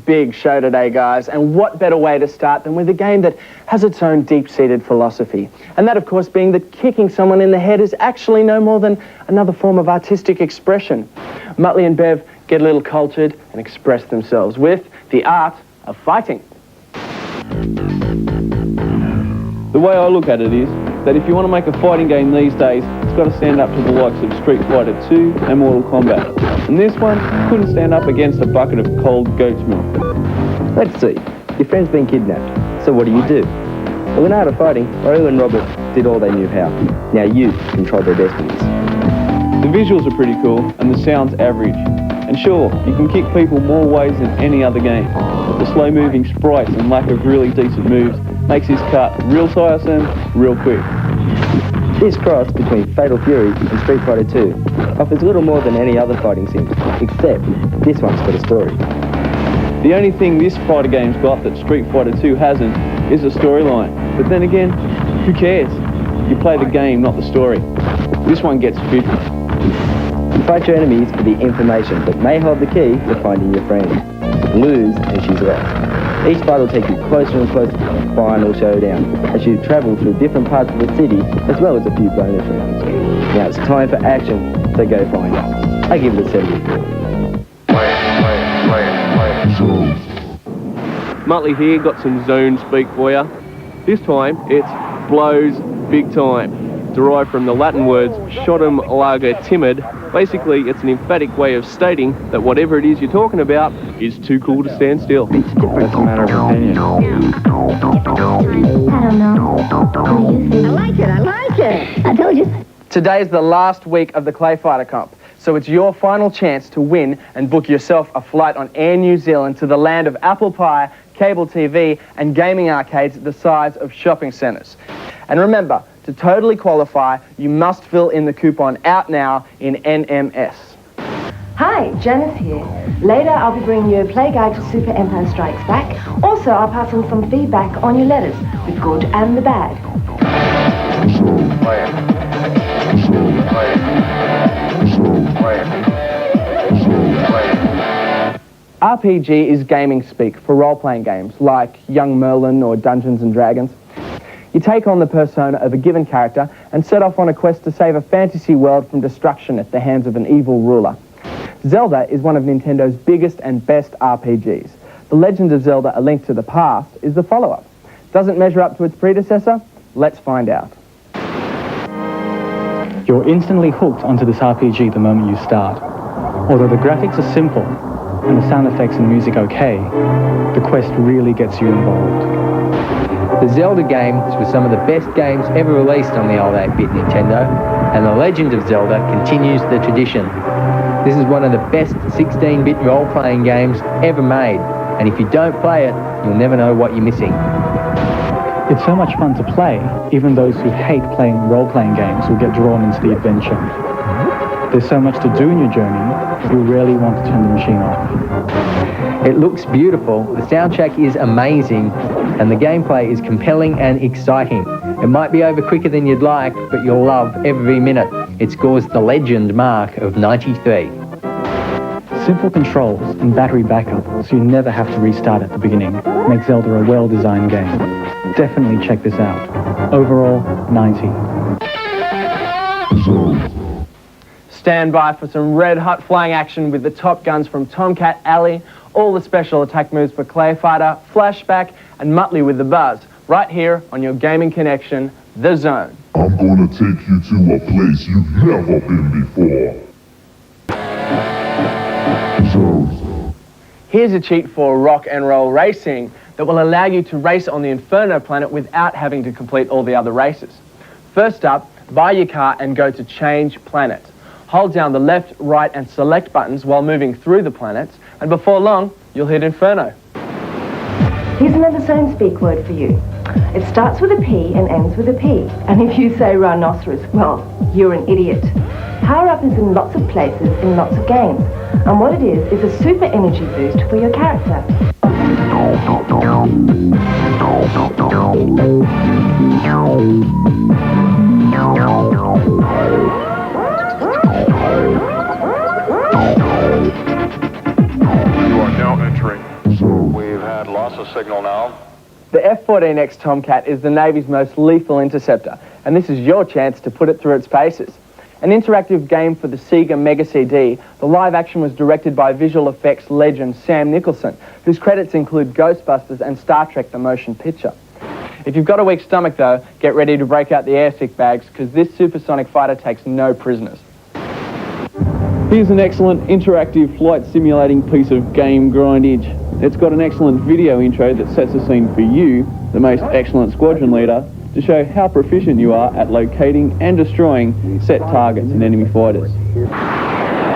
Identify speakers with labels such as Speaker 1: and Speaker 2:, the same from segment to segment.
Speaker 1: Big show today, guys, and what better way to start than with a game that has its own deep-seated philosophy. And that, of course, being that kicking someone in the head is actually no more than another form of artistic expression. Muttlee and Bev get a little cultured and express themselves with the art of fighting.
Speaker 2: The way I look at it is that if you want to make a fighting game these days, it's got to stand up to the likes of Street Fighter 2 and Mortal Kombat. And this one couldn't stand up against a bucket of cold goat's milk.
Speaker 3: Let's see. Your friend's been kidnapped. So what do? Well, in Art of Fighting, Ryu and Robert did all they knew how. Now you control their destinies.
Speaker 2: The visuals are pretty cool and the sound's average. And sure, you can kick people more ways than any other game. But the slow-moving sprites and lack of really decent moves makes this cut real tiresome, real quick.
Speaker 3: This cross between Fatal Fury and Street Fighter 2 offers little more than any other fighting sim, except this one's got a story.
Speaker 2: The only thing this fighter game's got that Street Fighter 2 hasn't is a storyline. But then again, who cares? You play the game, not the story. This one gets 50.
Speaker 3: You fight your enemies for the information that may hold the key to finding your friend. Lose and she's lost. Each fight will take you closer and closer to the final showdown as you travel through different parts of the city as well as a few bonus rounds. Now it's time for action, so go find out. I give it a 74.
Speaker 2: Muttlee here, got some zone speak for you. This time, it's blows big time. Derived from the Latin words "shotum lager timid." Basically, it's an emphatic way of stating that whatever it is you're talking about is too cool to stand still.
Speaker 4: That's a matter of opinion.
Speaker 5: I don't know. I like it. I told you.
Speaker 1: Today is the last week of the Clay Fighter Comp, so it's your final chance to win and book yourself a flight on Air New Zealand to the land of apple pie, cable TV, and gaming arcades the size of shopping centres. And remember, to totally qualify, you must fill in the coupon out now in NMS.
Speaker 6: Hi, Janice here. Later I'll be bringing you a play guide to Super Empire Strikes Back. Also, I'll pass on some feedback on your letters, the good and the bad.
Speaker 1: RPG is gaming speak for role-playing games like Young Merlin or Dungeons & Dragons. You take on the persona of a given character and set off on a quest to save a fantasy world from destruction at the hands of an evil ruler. Zelda is one of Nintendo's biggest and best RPGs. The Legend of Zelda: A Link to the Past is the follow-up. Does it measure up to its predecessor? Let's find out.
Speaker 7: You're instantly hooked onto this RPG the moment you start. Although the graphics are simple and the sound effects and music okay, the quest really gets you involved.
Speaker 8: The Zelda games were some of the best games ever released on the old 8-bit Nintendo, and The Legend of Zelda continues the tradition. This is one of the best 16-bit role-playing games ever made, and if you don't play it, you'll never know what you're missing.
Speaker 7: It's so much fun to play, even those who hate playing role-playing games will get drawn into the adventure. There's so much to do in your journey, you'll rarely want to turn the machine off.
Speaker 8: It looks beautiful, the soundtrack is amazing, and the gameplay is compelling and exciting. It might be over quicker than you'd like, but you'll love every minute. It scores the Legend mark of 93.
Speaker 7: Simple controls and battery backup, so you never have to restart at the beginning, make Zelda a well-designed game. Definitely check this out. Overall, 90.
Speaker 1: Stand by for some red-hot flying action with the top guns from Tomcat Alley, all the special attack moves for Clay Fighter, Flashback, and Muttlee with the buzz, right here on your gaming connection, The Zone.
Speaker 9: I'm gonna take you to a place you've never been before. Zone.
Speaker 1: Here's a cheat for rock and roll racing that will allow you to race on the Inferno planet without having to complete all the other races. First up, buy your car and go to Change Planet. Hold down the left, right, and select buttons while moving through the planets, and before long, you'll hit Inferno.
Speaker 6: Here's another Zone Speak word for you. It starts with a P and ends with a P. And if you say rhinoceros, well, you're an idiot. Power Up is in lots of places, in lots of games. And what it is a super energy boost for your character.
Speaker 9: You are now entering
Speaker 4: We've had loss of signal now.
Speaker 1: The F-14X Tomcat is the Navy's most lethal interceptor, and this is your chance to put it through its paces. An interactive game for the Sega Mega CD, the live action was directed by visual effects legend Sam Nicholson, whose credits include Ghostbusters and Star Trek the Motion Picture. If you've got a weak stomach though, get ready to break out the airsick bags, because this supersonic fighter takes no prisoners.
Speaker 2: Here's an excellent interactive flight simulating piece of game grindage. It's got an excellent video intro that sets the scene for you, the most excellent squadron leader, to show how proficient you are at locating and destroying set targets and enemy fighters.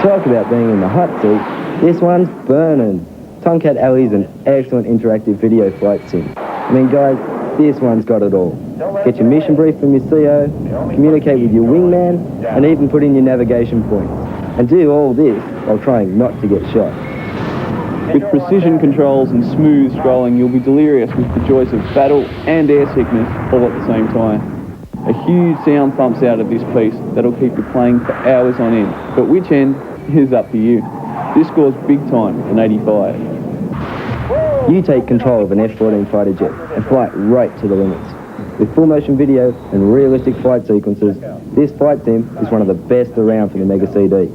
Speaker 3: Talk about being in the hot seat. This one's burning. Tomcat Alley is an excellent interactive video flight sim. I mean, guys, this one's got it all. Get your mission brief from your CO, communicate with your wingman, and even put in your navigation points. And do all this while trying not to get shot.
Speaker 2: With precision controls and smooth scrolling, you'll be delirious with the joys of battle and air sickness all at the same time. A huge sound thumps out of this piece that'll keep you playing for hours on end, but which end is up to you. This scores big time with an 85.
Speaker 3: You take control of an F-14 fighter jet and fly it right to the limits. With full motion video and realistic flight sequences, this flight sim is one of the best around for the Mega CD.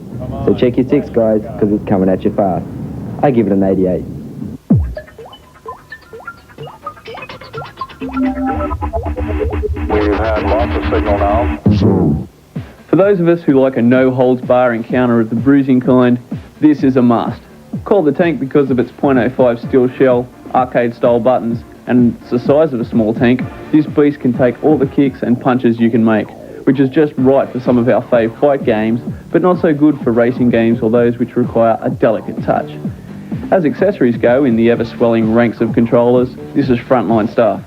Speaker 3: So check your six, guys, because it's coming at you fast. I give it an 88.
Speaker 4: We've had loss of signal now.
Speaker 2: For those of us who like a no-holds-bar encounter of the bruising kind, this is a must. Called the tank because of its .05 steel shell, arcade-style buttons, and it's the size of a small tank, this beast can take all the kicks and punches you can make, which is just right for some of our fave fight games, but not so good for racing games or those which require a delicate touch. As accessories go in the ever-swelling ranks of controllers, this is frontline stuff.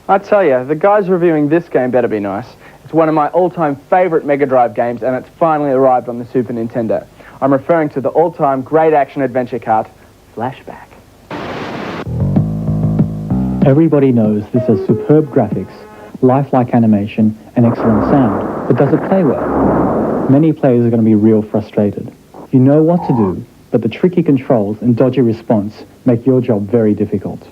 Speaker 1: I tell you, the guys reviewing this game better be nice. It's one of my all-time favourite Mega Drive games, and it's finally arrived on the Super Nintendo. I'm referring to the all-time great action-adventure cart, Flashback.
Speaker 7: Everybody knows this has superb graphics, lifelike animation, and excellent sound, but does it play well? Many players are going to be real frustrated. You know what to do, but the tricky controls and dodgy response make your job very difficult.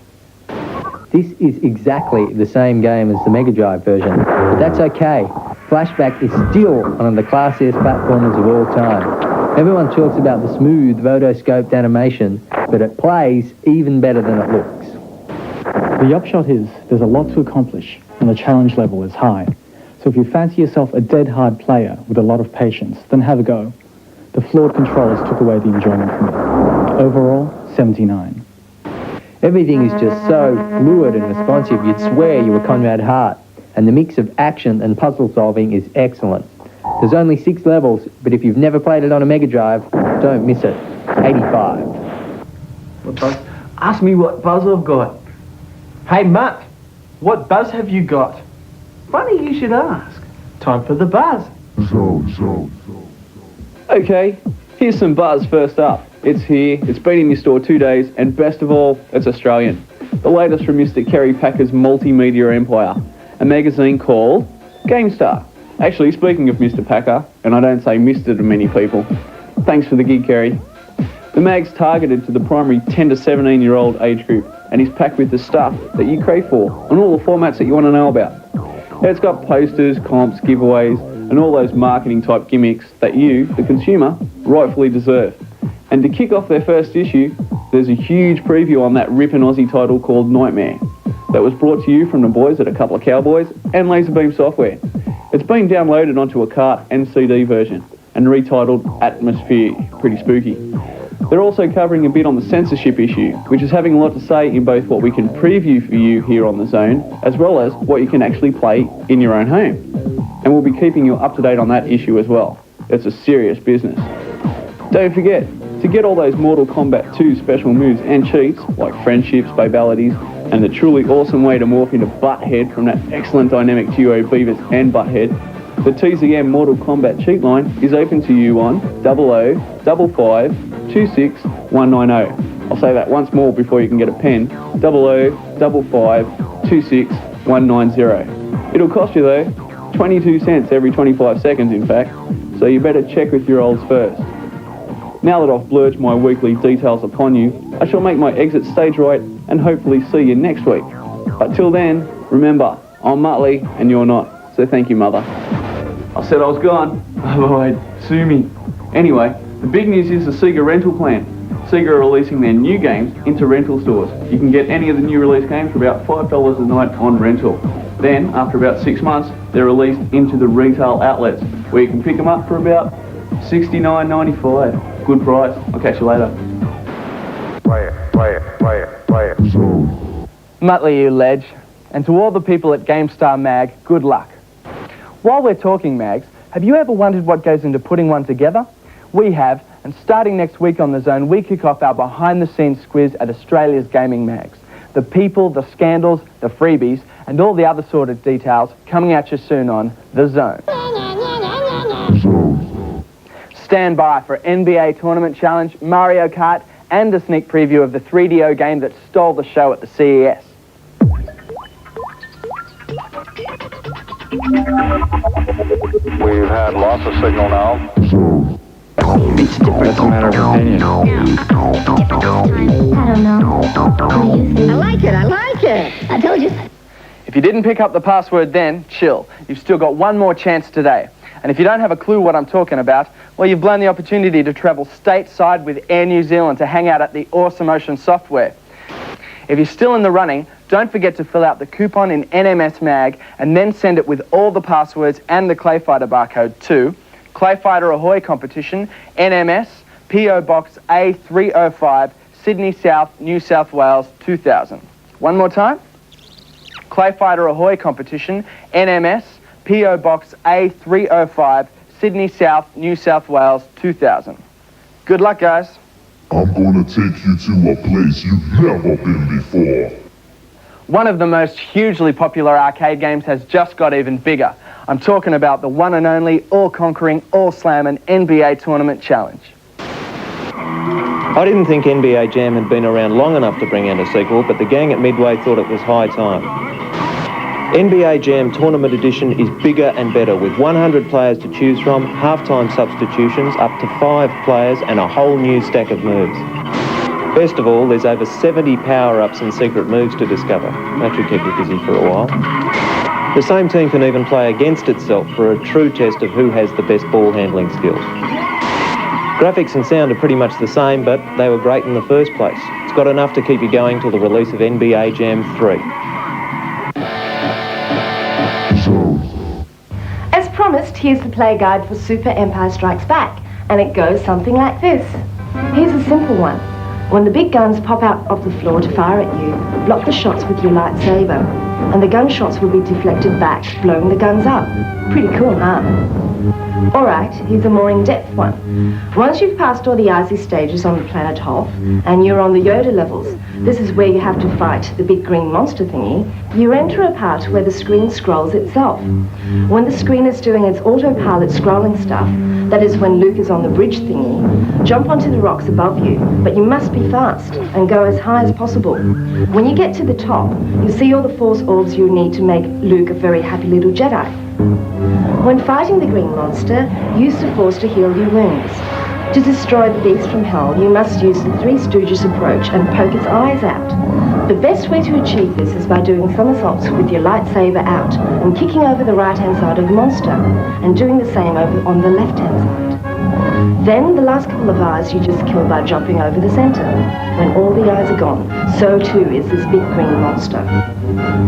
Speaker 8: This is exactly the same game as the Mega Drive version, but that's okay. Flashback is still one of the classiest platformers of all time. Everyone talks about the smooth, rotoscoped animation, but it plays even better than it looks.
Speaker 7: The upshot is there's a lot to accomplish, and the challenge level is high. So if you fancy yourself a dead-hard player with a lot of patience, then have a go. The flawed controls took away the enjoyment from it. Overall, 79.
Speaker 8: Everything is just so fluid and responsive, you'd swear you were Conrad Hart. And the mix of action and puzzle solving is excellent. There's only 6 levels, but if you've never played it on a Mega Drive, don't miss it. 85.
Speaker 10: What buzz? Ask me what buzz I've got. Hey, Mutt, what buzz have you got? Funny you should ask. Time for the buzz.
Speaker 2: Okay, here's some buzz first up. It's here, it's been in your store 2 days, and best of all, it's Australian. The latest from Mr. Kerry Packer's multimedia empire, a magazine called GameStar. Actually, speaking of Mr. Packer, and I don't say Mr. to many people, thanks for the gig, Kerry. The mag's targeted to the primary 10 to 17-year-old age group, and is packed with the stuff that you crave for, on all the formats that you want to know about. It's got posters, comps, giveaways, and all those marketing type gimmicks that you, the consumer, rightfully deserve. And to kick off their first issue, there's a huge preview on that rippin' Aussie title called Nightmare, that was brought to you from the boys at A Couple of Cowboys and Laserbeam Software. It's been downloaded onto a cart and CD version, and retitled Atmosphere. Pretty spooky. They're also covering a bit on the censorship issue, which is having a lot to say in both what we can preview for you here on the Zone, as well as what you can actually play in your own home. And we'll be keeping you up to date on that issue as well. It's a serious business. Don't forget, to get all those Mortal Kombat 2 special moves and cheats, like friendships, babalities, and the truly awesome way to morph into Butthead from that excellent dynamic duo Beavis and Butthead, the TZM Mortal Kombat cheat line is open to you on 0055 26 190. I'll say that once more before you can get a pen. 0055 26 190. It'll cost you though
Speaker 11: 22 cents every 25 seconds in fact, so you better check with your olds first. Now that I've blurged my weekly details upon you, I shall make my exit stage right and hopefully see you next week. But till then, remember, I'm Muttlee and you're not, so thank you, Mother. I said I was gone. Otherwise, sue me. Anyway, the big news is the Sega rental plan. Sega are releasing their new games into rental stores. You can get any of the new release games for about $5 a night on rental. Then, after about 6 months, they're released into the retail outlets, where you can pick them up for about $69.95. Good price. I'll catch you later.
Speaker 4: Play it.
Speaker 1: Muttlee, you ledge. And to all the people at GameStar Mag, good luck. While we're talking mags, have you ever wondered what goes into putting one together? We have, and starting next week on The Zone, we kick off our behind-the-scenes quiz at Australia's gaming mags. The people, the scandals, the freebies, and all the other sort of details coming at you soon on The Zone. Stand by for NBA Tournament Challenge, Mario Kart, and a sneak preview of the 3DO game that stole the show at the CES.
Speaker 4: We've had loss of signal now.
Speaker 3: That's a matter of opinion.
Speaker 5: I don't know. What do you think? I like it. I told you.
Speaker 1: If you didn't pick up the password then, chill. You've still got one more chance today. And if you don't have a clue what I'm talking about, well, you've blown the opportunity to travel stateside with Air New Zealand to hang out at the Awesome Ocean software. If you're still in the running, don't forget to fill out the coupon in NMS Mag and then send it with all the passwords and the Clay Fighter barcode to Clay Fighter Ahoy Competition, NMS, PO Box A305, Sydney South, New South Wales 2000. One more time. Clay Fighter Ahoy Competition, NMS, PO Box A305, Sydney South, New South Wales 2000. Good luck, guys.
Speaker 9: I'm gonna take you to a place you've never been before.
Speaker 1: One of the most hugely popular arcade games has just got even bigger. I'm talking about the one and only, all-conquering, all-slamming NBA Tournament Challenge.
Speaker 12: I didn't think NBA Jam had been around long enough to bring out a sequel, but the gang at Midway thought it was high time. NBA Jam Tournament Edition is bigger and better, with 100 players to choose from, half-time substitutions, up to 5 players, and a whole new stack of moves. Best of all, there's over 70 power-ups and secret moves to discover. That should keep you busy for a while. The same team can even play against itself for a true test of who has the best ball-handling skills. Graphics and sound are pretty much the same, but they were great in the first place. It's got enough to keep you going till the release of NBA Jam 3.
Speaker 6: As promised, here's the play guide for Super Empire Strikes Back, and it goes something like this. Here's a simple one. When the big guns pop out of the floor to fire at you, block the shots with your lightsaber, and the gunshots will be deflected back, blowing the guns up. Pretty cool, huh? Alright, here's a more in-depth one. Once you've passed all the icy stages on the planet Hoth, and you're on the Yoda levels, this is where you have to fight the big green monster thingy, you enter a part where the screen scrolls itself. When the screen is doing its autopilot scrolling stuff, that is when Luke is on the bridge thingy, jump onto the rocks above you, but you must be fast and go as high as possible. When you get to the top, you see all the Force orbs you need to make Luke a very happy little Jedi. When fighting the green monster, use the Force to heal your wounds. To destroy the beast from hell, you must use the Three Stooges approach and poke its eyes out. The best way to achieve this is by doing somersaults with your lightsaber out and kicking over the right-hand side of the monster, and doing the same over on the left-hand side. Then the last couple of eyes you just kill by jumping over the center. When all the eyes are gone, so too is this big green monster.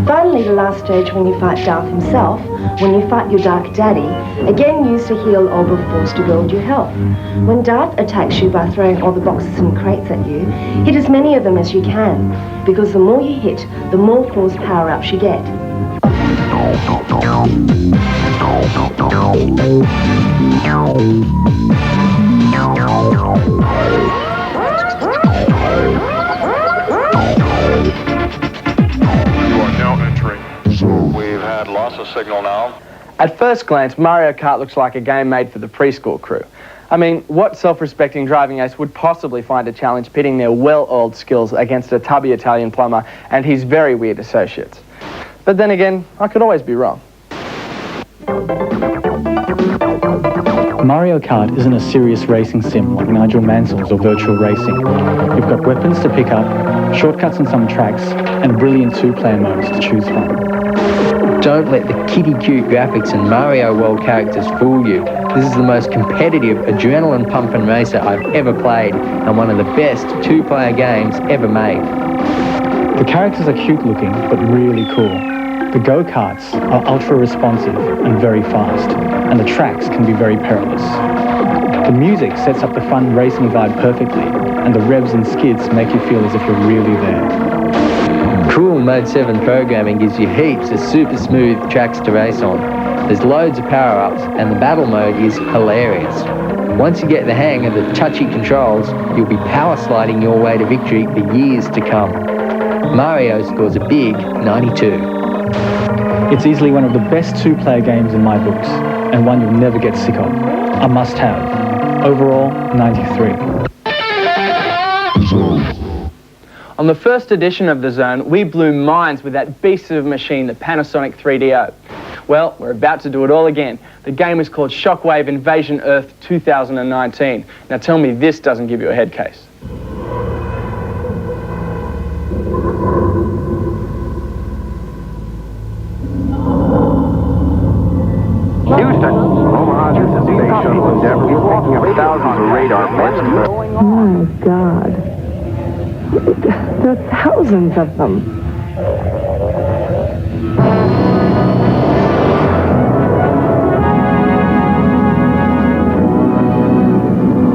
Speaker 6: Finally, the last stage when you fight Darth himself, when you fight your Dark Daddy, again use the heal orb of Force to build your health. When Darth attacks you by throwing all the boxes and crates at you, hit as many of them as you can, because the more you hit, the more Force power-ups you get.
Speaker 4: We've had loss of signal now.
Speaker 1: At first glance, Mario Kart looks like a game made for the preschool crew. I mean, what self-respecting driving ace would possibly find a challenge pitting their well-oiled skills against a tubby Italian plumber and his very weird associates? But then again, I could always be wrong.
Speaker 7: Mario Kart isn't a serious racing sim like Nigel Mansell's or virtual racing. You've got weapons to pick up, shortcuts on some tracks, and brilliant two-player modes to choose from.
Speaker 8: Don't let the kitty-cute graphics and Mario World characters fool you. This is the most competitive, adrenaline-pumping racer I've ever played, and one of the best two-player games ever made.
Speaker 7: The characters are cute-looking, but really cool. The go-karts are ultra-responsive and very fast, and the tracks can be very perilous. The music sets up the fun racing vibe perfectly, and the revs and skids make you feel as if you're really there.
Speaker 8: Cool Mode 7 programming gives you heaps of super smooth tracks to race on. There's loads of power-ups, and the battle mode is hilarious. Once you get the hang of the touchy controls, you'll be power sliding your way to victory for years to come. Mario scores a big 92.
Speaker 7: It's easily one of the best two-player games in my books, and one you'll never get sick of. A must-have. Overall, 93.
Speaker 1: On the first edition of The Zone, we blew minds with that beast of a machine, the Panasonic 3DO. Well, we're about to do it all again. The game is called Shockwave Invasion Earth 2019. Now tell me this doesn't give you a head case.
Speaker 13: Houston, Omaha, this is Space Shuttle Endeavour. We're picking up thousands of radar bits.
Speaker 6: Oh my God. There are thousands of them.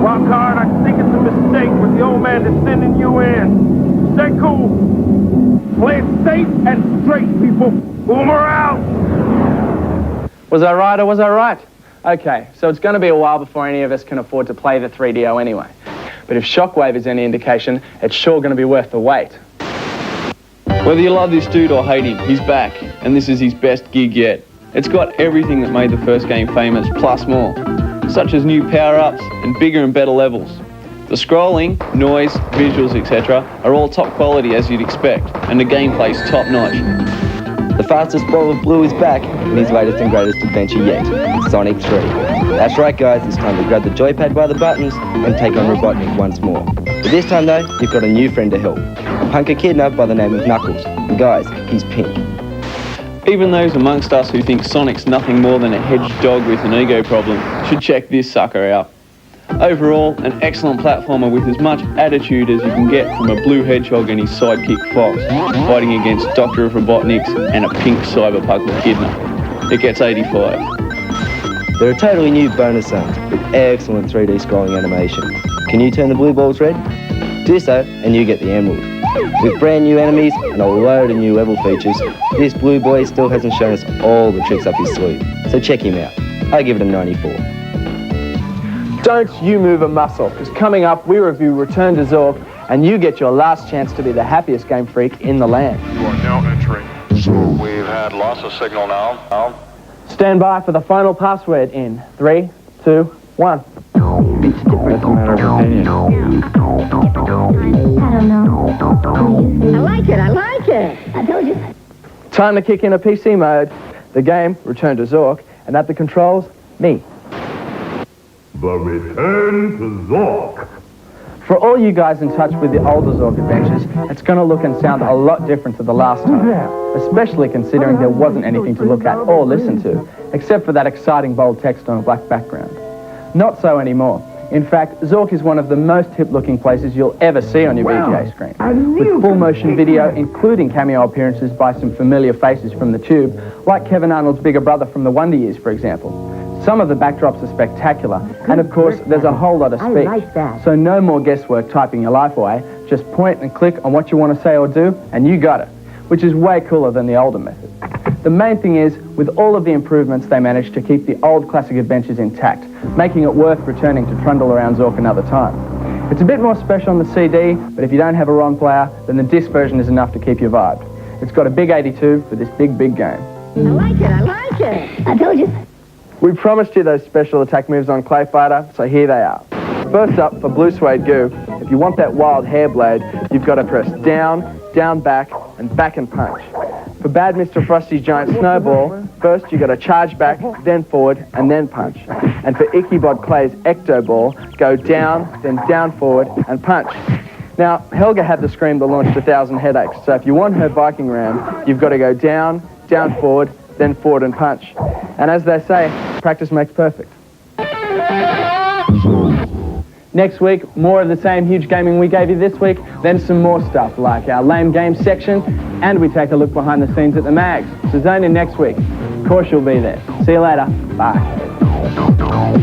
Speaker 13: Wildcard, I think it's a mistake with the old man that's sending you in. Stay cool. Play it safe and straight, people. Boomer out.
Speaker 1: Was I right or was I right? Okay, so it's going to be a while before any of us can afford to play the 3DO anyway. But if Shockwave is any indication, it's sure going to be worth the wait.
Speaker 11: Whether you love this dude or hate him, he's back, and this is his best gig yet. It's got everything that made the first game famous, plus more, such as new power-ups and bigger and better levels. The scrolling, noise, visuals, etc. are all top quality as you'd expect, and the gameplay's top-notch.
Speaker 3: The fastest ball of blue is back in his latest and greatest adventure yet, Sonic 3. That's right guys, it's time to grab the joypad by the buttons and take on Robotnik once more. But this time though, you've got a new friend to help. A punk echidna by the name of Knuckles. And guys, he's pink.
Speaker 11: Even those amongst us who think Sonic's nothing more than a hedged dog with an ego problem should check this sucker out. Overall, an excellent platformer with as much attitude as you can get from a blue hedgehog and his sidekick Fox, fighting against Doctor of Robotniks and a pink cyberpunk echidna. It gets 85.
Speaker 3: There are totally new bonus zones with excellent 3D scrolling animation. Can you turn the blue balls red? Do so and you get the emerald. With brand new enemies and a load of new level features, this blue boy still hasn't shown us all the tricks up his sleeve. So check him out. I give it a 94.
Speaker 1: Don't you move a muscle, because coming up we review Return to Zork, and you get your last chance to be the happiest game freak in the land.
Speaker 4: You are now entering. We've had loss of signal now.
Speaker 1: Stand by for the final password in 3, 2, 1.
Speaker 13: That's a matter of opinion.
Speaker 5: I don't know. I like it. I told you.
Speaker 1: Time to kick in a PC mode. The game, Return to Zork, and at the controls, me.
Speaker 9: The Return to Zork.
Speaker 1: For all you guys in touch with the older Zork adventures, it's going to look and sound a lot different to the last time, especially considering there wasn't anything to look at or listen to, except for that exciting bold text on a black background. Not so anymore. In fact, Zork is one of the most hip-looking places you'll ever see on your VGA screen, with full-motion video, including cameo appearances by some familiar faces from the tube, like Kevin Arnold's bigger brother from the Wonder Years, for example. Some of the backdrops are spectacular, and of course, there's a whole lot of speech.
Speaker 5: I like that.
Speaker 1: So no more guesswork typing your life away. Just point and click on what you want to say or do, and you got it, which is way cooler than the older method. The main thing is, with all of the improvements, they managed to keep the old classic adventures intact, making it worth returning to trundle around Zork another time. It's a bit more special on the CD, but if you don't have a ROM player, then the disc version is enough to keep you vibed. It's got a big 82 for this big game.
Speaker 5: I like it. I told you.
Speaker 1: We promised you those special attack moves on Clay Fighter, so here they are. First up, for Blue Suede Goo, if you want that wild hair blade, you've got to press down, down, back, and punch. For Bad Mr. Frosty's giant snowball, first you got to charge back, then forward, and then punch. And for Ichabod Clay's Ecto Ball, go down, then down forward, and punch. Now, Helga had the scream that launched 1,000 headaches, so if you want her Viking round, you've got to go down, down forward, then forward and punch. And as they say, practice makes perfect. Next week, more of the same huge gaming we gave you this week, then some more stuff like our lame games section, and we take a look behind the scenes at the mags. So zone in next week. Of course you'll be there. See you later. Bye.